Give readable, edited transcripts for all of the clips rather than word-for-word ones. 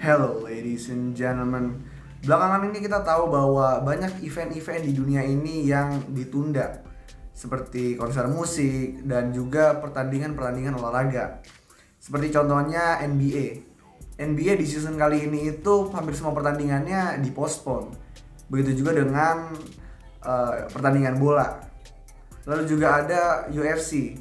Hello ladies and gentlemen. Belakangan ini kita tahu bahwa banyak event-event di dunia ini yang ditunda, seperti konser musik dan juga pertandingan-pertandingan olahraga. Seperti contohnya NBA. NBA di season kali ini itu hampir semua pertandingannya dipospon. Begitu juga dengan pertandingan bola. Lalu juga ada UFC.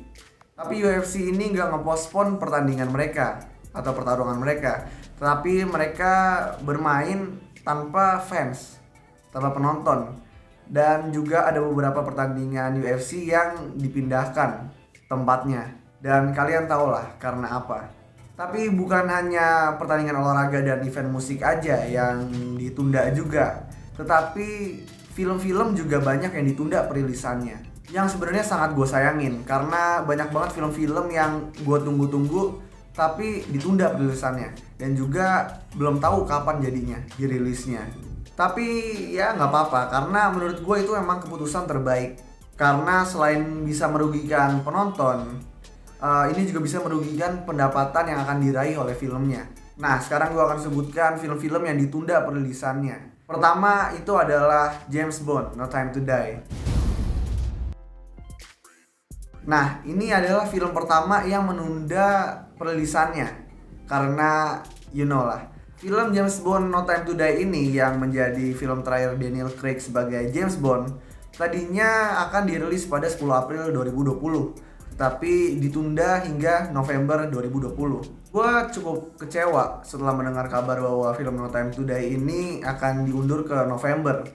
Tapi UFC ini nggak ngepospon pertandingan mereka atau pertarungan mereka, tapi mereka bermain tanpa fans, tanpa penonton. Dan juga ada beberapa pertandingan UFC yang dipindahkan tempatnya. Dan kalian tahulah karena apa. Tapi bukan hanya pertandingan olahraga dan event musik aja yang ditunda juga, tetapi film-film juga banyak yang ditunda perilisannya. Yang sebenarnya sangat gue sayangin, karena banyak banget film-film yang gue tunggu-tunggu tapi ditunda perilisannya, dan juga belum tahu kapan jadinya dirilisnya. Tapi ya nggak apa-apa, karena menurut gue itu emang keputusan terbaik. Karena selain bisa merugikan penonton, ini juga bisa merugikan pendapatan yang akan diraih oleh filmnya. Nah, sekarang gue akan sebutkan film-film yang ditunda perilisannya. Pertama itu adalah James Bond, No Time to Die. Nah, ini adalah film pertama yang menunda perilisannya. Karena, you know lah, film James Bond No Time to Die ini yang menjadi film terakhir Daniel Craig sebagai James Bond tadinya akan dirilis pada 10 April 2020, tapi ditunda hingga November 2020. Gue cukup kecewa setelah mendengar kabar bahwa film No Time to Die ini akan diundur ke November.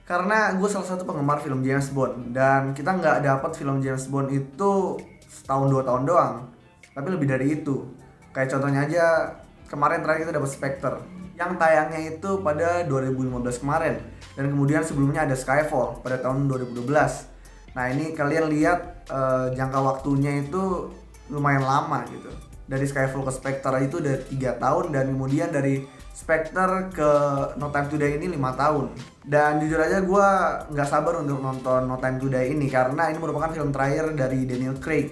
Karena gue salah satu penggemar film James Bond, dan kita nggak dapat film James Bond itu setahun 2 tahun doang, tapi lebih dari itu. Kayak contohnya aja kemarin terakhir kita dapat Spectre yang tayangnya itu pada 2015 kemarin, dan kemudian sebelumnya ada Skyfall pada tahun 2012. Nah, ini kalian lihat jangka waktunya itu lumayan lama gitu. Dari Skyfall ke Spectre itu udah 3 tahun, dan kemudian dari Spectre ke No Time to Die ini 5 tahun. Dan jujur aja gue gak sabar untuk nonton No Time to Die ini, karena ini merupakan film terakhir dari Daniel Craig.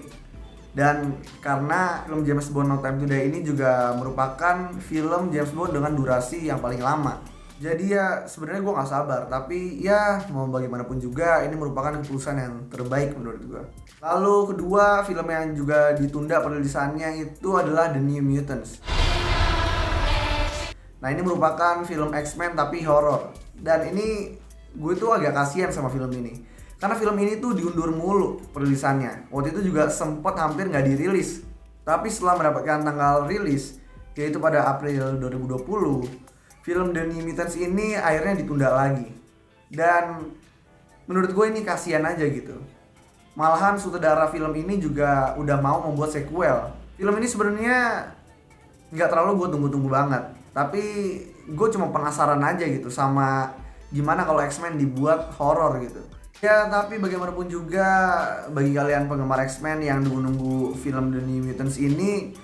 Dan karena film James Bond No Time to Die ini juga merupakan film James Bond dengan durasi yang paling lama. Jadi ya sebenarnya gue gak sabar, tapi ya mau bagaimanapun juga ini merupakan keputusan yang terbaik menurut gue. Lalu kedua film yang juga ditunda perilisannya itu adalah The New Mutants. Nah, ini merupakan film X-Men tapi horor. Dan ini gue tuh agak kasihan sama film ini, karena film ini tuh diundur mulu perilisannya. Waktu itu juga sempat hampir nggak dirilis. Tapi setelah mendapatkan tanggal rilis, yaitu pada April 2020, film The New Mutants ini akhirnya ditunda lagi. Dan menurut gue ini kasihan aja gitu. Malahan sutradara film ini juga udah mau membuat sequel. Film ini sebenarnya nggak terlalu gue tunggu-tunggu banget, tapi gue cuma penasaran aja gitu sama gimana kalau X-Men dibuat horor gitu. Ya, tapi bagaimanapun juga bagi kalian penggemar X-Men yang nunggu film The New Mutants ini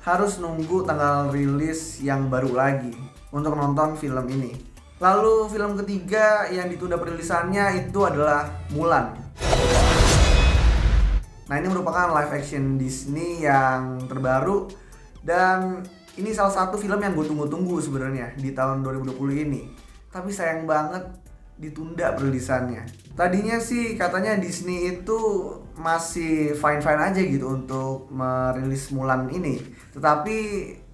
harus nunggu tanggal rilis yang baru lagi untuk nonton film ini. Lalu film ketiga yang ditunda perilisannya itu adalah Mulan. Nah, ini merupakan live action Disney yang terbaru, dan ini salah satu film yang gue tunggu-tunggu sebenarnya di tahun 2020 ini. Tapi sayang banget ditunda perilisannya. Tadinya sih katanya Disney itu masih fine-fine aja gitu untuk merilis Mulan ini. Tetapi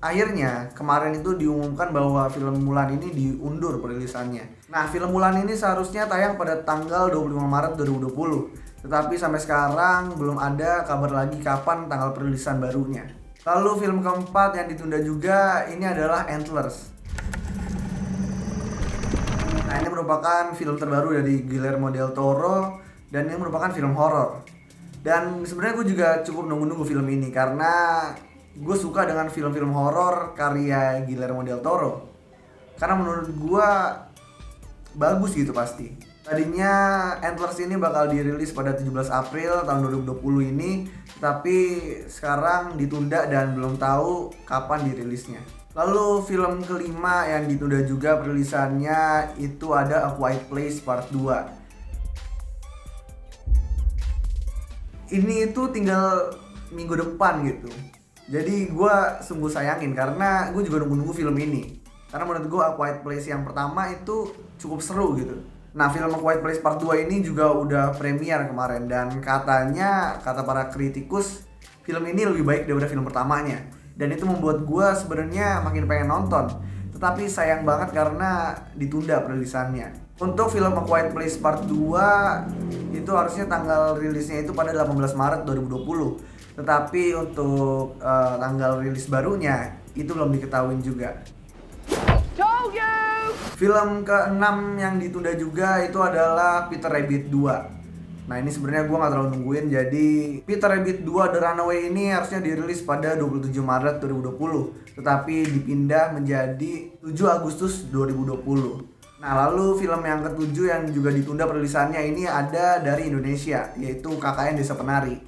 akhirnya kemarin itu diumumkan bahwa film Mulan ini diundur perilisannya. Nah, film Mulan ini seharusnya tayang pada tanggal 25 Maret 2020. Tetapi sampai sekarang belum ada kabar lagi kapan tanggal perilisan barunya. Lalu film keempat yang ditunda juga ini adalah Antlers. Nah, ini merupakan film terbaru dari Guillermo del Toro, dan ini merupakan film horor. Dan sebenarnya gue juga cukup nunggu-nunggu film ini karena gue suka dengan film-film horor karya Guillermo del Toro. Karena menurut gue bagus gitu pasti. Tadinya Antlers ini bakal dirilis pada 17 April tahun 2020 ini, tapi sekarang ditunda dan belum tahu kapan dirilisnya. Lalu film kelima yang ditunda juga perilisannya itu ada A Quiet Place Part 2. Ini itu tinggal minggu depan gitu. Jadi gue sungguh sayangin karena gue juga nunggu-nunggu film ini. Karena menurut gue A Quiet Place yang pertama itu cukup seru gitu. Nah, film A Quiet Place Part 2 ini juga udah premier kemarin. Dan katanya, kata para kritikus, film ini lebih baik daripada film pertamanya. Dan itu membuat gue sebenarnya makin pengen nonton. Tetapi sayang banget karena ditunda perilisannya. Untuk film A Quiet Place Part 2 itu harusnya tanggal rilisnya itu pada 18 Maret 2020. Tetapi untuk tanggal rilis barunya itu belum diketahui juga. Film ke-6 yang ditunda juga itu adalah Peter Rabbit 2. Nah, ini sebenarnya gue gak terlalu nungguin. Jadi Peter Rabbit 2 The Runaway ini harusnya dirilis pada 27 Maret 2020, tetapi dipindah menjadi 7 Agustus 2020. Nah, lalu film yang ketujuh yang juga ditunda perilisannya ini ada dari Indonesia, yaitu KKN Desa Penari.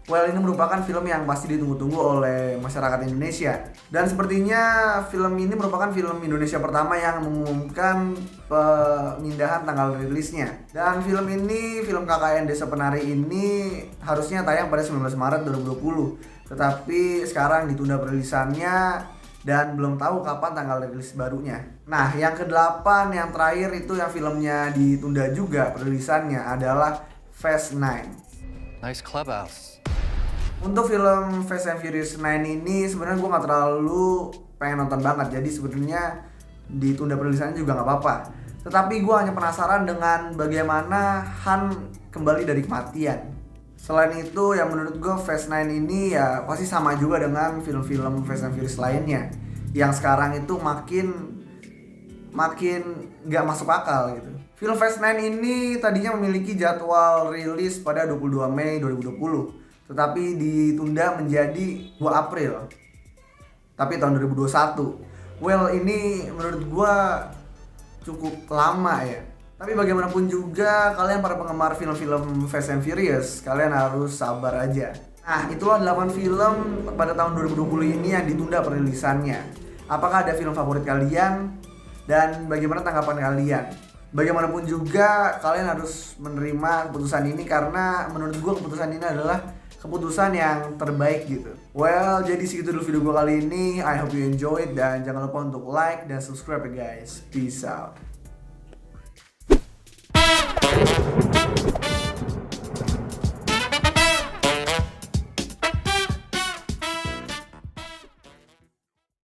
Well, ini merupakan film yang pasti ditunggu-tunggu oleh masyarakat Indonesia. Dan sepertinya film ini merupakan film Indonesia pertama yang mengumumkan pemindahan tanggal rilisnya. Dan film ini, film KKN Desa Penari ini harusnya tayang pada 19 Maret 2020. Tetapi sekarang ditunda perilisannya dan belum tahu kapan tanggal rilis barunya. Nah, yang ke-8 yang terakhir itu yang filmnya ditunda juga perilisannya adalah Fast 9. Nice clubhouse. Untuk film Fast and Furious 9 ini sebenarnya gue gak terlalu pengen nonton banget. Jadi sebenarnya ditunda perilisannya juga gak apa-apa. Tetapi gue hanya penasaran dengan bagaimana Han kembali dari kematian. Selain itu yang menurut gue Fast 9 ini ya pasti sama juga dengan film-film Fast and Furious lainnya, yang sekarang itu makin gak masuk akal gitu. Film Fast 9 ini tadinya memiliki jadwal rilis pada 22 Mei 2020, tetapi ditunda menjadi 2 April tapi tahun 2021. Well, ini menurut gua cukup lama ya. Tapi bagaimanapun juga kalian para penggemar film-film Fast and Furious, kalian harus sabar aja. Nah, itulah 8 film pada tahun 2020 ini yang ditunda perilisannya. Apakah ada film favorit kalian? Dan bagaimana tanggapan kalian? Bagaimanapun juga kalian harus menerima keputusan ini karena menurut gua keputusan ini adalah keputusan yang terbaik gitu. Well, jadi segitu dulu video gue kali ini. I hope you enjoy it dan jangan lupa untuk like dan subscribe ya guys. Peace out.